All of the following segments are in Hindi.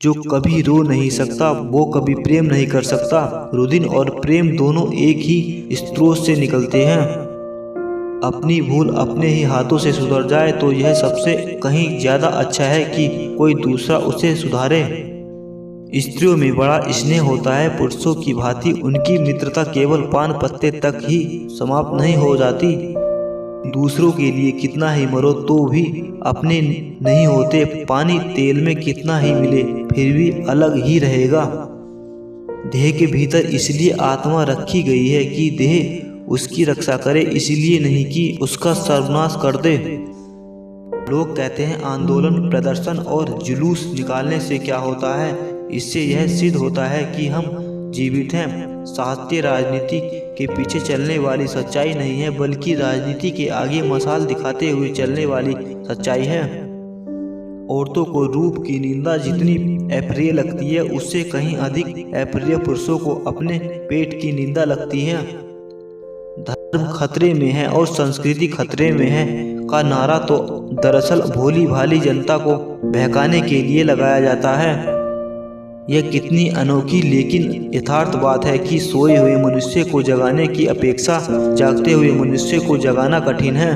जो कभी रो नहीं सकता वो कभी प्रेम नहीं कर सकता। रुदिन और प्रेम दोनों एक ही स्रोत से निकलते हैं। अपनी भूल अपने ही हाथों से सुधर जाए तो यह सबसे कहीं ज्यादा अच्छा है कि कोई दूसरा उसे सुधारे। स्त्रियों में बड़ा स्नेह होता है। पुरुषों की भांति उनकी मित्रता केवल पान पत्ते तक ही समाप्त नहीं हो जाती। दूसरों के लिए कितना ही मरो तो भी अपने नहीं होते। पानी तेल में कितना ही मिले फिर भी अलग ही रहेगा। देह के भीतर इसलिए आत्मा रखी गई है कि देह उसकी रक्षा करे, इसलिए नहीं कि उसका सर्वनाश कर दे। लोग कहते हैं आंदोलन, प्रदर्शन और जुलूस निकालने से क्या होता है। इससे यह सिद्ध होता है कि हम जीवित हैं। साहित्य राजनीति के पीछे चलने वाली सच्चाई नहीं है, बल्कि राजनीति के आगे मशाल दिखाते हुए चलने वाली सच्चाई है। औरतों को रूप की निंदा जितनी अप्रिय लगती है, उससे कहीं अधिक अप्रिय पुरुषों को अपने पेट की निंदा लगती है। धर्म खतरे में है और संस्कृति खतरे में है का नारा तो दरअसल भोली भाली जनता को बहकाने के लिए लगाया जाता है। यह कितनी अनोखी लेकिन यथार्थ बात है कि सोए हुए मनुष्य को जगाने की अपेक्षा जागते हुए मनुष्य को जगाना कठिन है।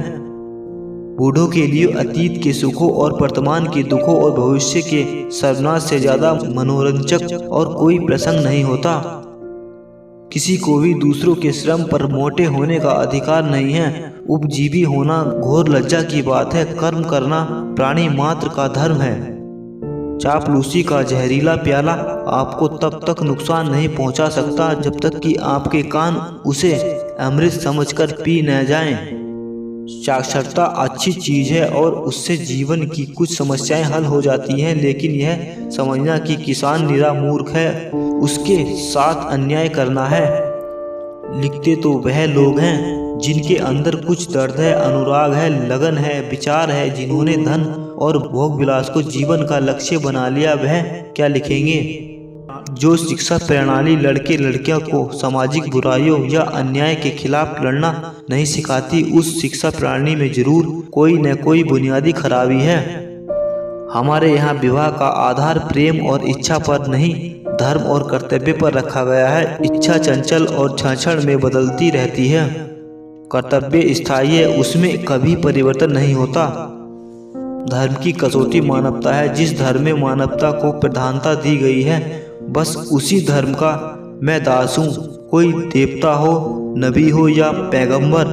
बूढ़ों के लिए अतीत के सुखों और वर्तमान के दुखों और भविष्य के सर्वनाश से ज्यादा मनोरंजक और कोई प्रसंग नहीं होता। किसी को भी दूसरों के श्रम पर मोटे होने का अधिकार नहीं है। उपजीवी होना घोर लज्जा की बात है। कर्म करना प्राणी मात्र का धर्म है। चापलूसी का जहरीला प्याला आपको तब तक नुकसान नहीं पहुंचा सकता जब तक कि आपके कान उसे अमृत समझकर पी न जाएं। साक्षरता अच्छी चीज है और उससे जीवन की कुछ समस्याएं हल हो जाती हैं, लेकिन यह समझना कि किसान निरा मूर्ख है उसके साथ अन्याय करना है। लिखते तो वह लोग हैं जिनके अंदर कुछ दर्द है, अनुराग है, लगन है, विचार है। जिन्होंने धन और भोग विलास को जीवन का लक्ष्य बना लिया वह क्या लिखेंगे। जो शिक्षा प्रणाली लड़के लड़कियों को सामाजिक बुराइयों या अन्याय के खिलाफ लड़ना नहीं सिखाती, उस शिक्षा प्रणाली में जरूर कोई न कोई बुनियादी खराबी है। हमारे यहाँ विवाह का आधार प्रेम और इच्छा पर नहीं, धर्म और कर्तव्य पर रखा गया है। इच्छा चंचल और क्षण में बदलती रहती है। कर्तव्य स्थायी है, उसमें कभी परिवर्तन नहीं होता। धर्म की कसौटी मानवता है। जिस धर्म में मानवता को प्रधानता दी गई है, बस उसी धर्म का मैं दास हूँ। कोई देवता हो, नबी हो या पैगंबर,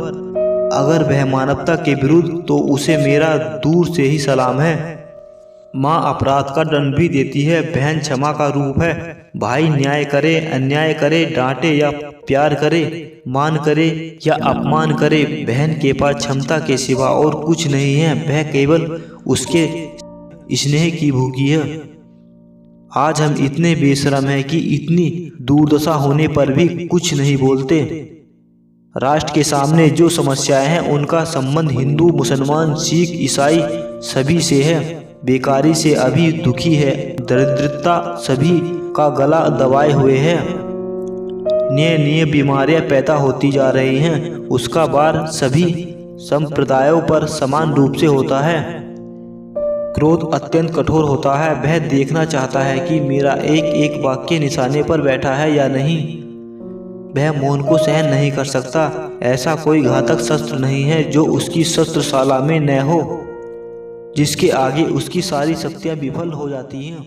अगर वह मानवता के विरुद्ध तो उसे मेरा दूर से ही सलाम है। माँ अपराध का दंड भी देती है, बहन क्षमा का रूप है। भाई न्याय करे, अन्याय करे, डांटे या प्यार करे, मान करे या अपमान करे, बहन के पास क्षमता के सिवा और कुछ नहीं है। वह केवल उसके स्नेह की भूखी है। आज हम इतने बेशरम हैं कि इतनी दुर्दशा होने पर भी कुछ नहीं बोलते। राष्ट्र के सामने जो समस्याएं हैं उनका संबंध हिंदू, मुसलमान, सिख, ईसाई सभी से है। बेकारी से अभी दुखी है, दरिद्रता सभी का गला दबाए हुए है। नए नए बीमारियां पैदा होती जा रही हैं, उसका भार सभी संप्रदायों पर समान रूप से होता है। क्रोध अत्यंत कठोर होता है। वह देखना चाहता है कि मेरा एक एक वाक्य निशाने पर बैठा है या नहीं। वह मौन को सहन नहीं कर सकता। ऐसा कोई घातक शस्त्र नहीं है जो उसकी शस्त्रशाला में न हो, जिसके आगे उसकी सारी शक्तियां विफल हो जाती हैं।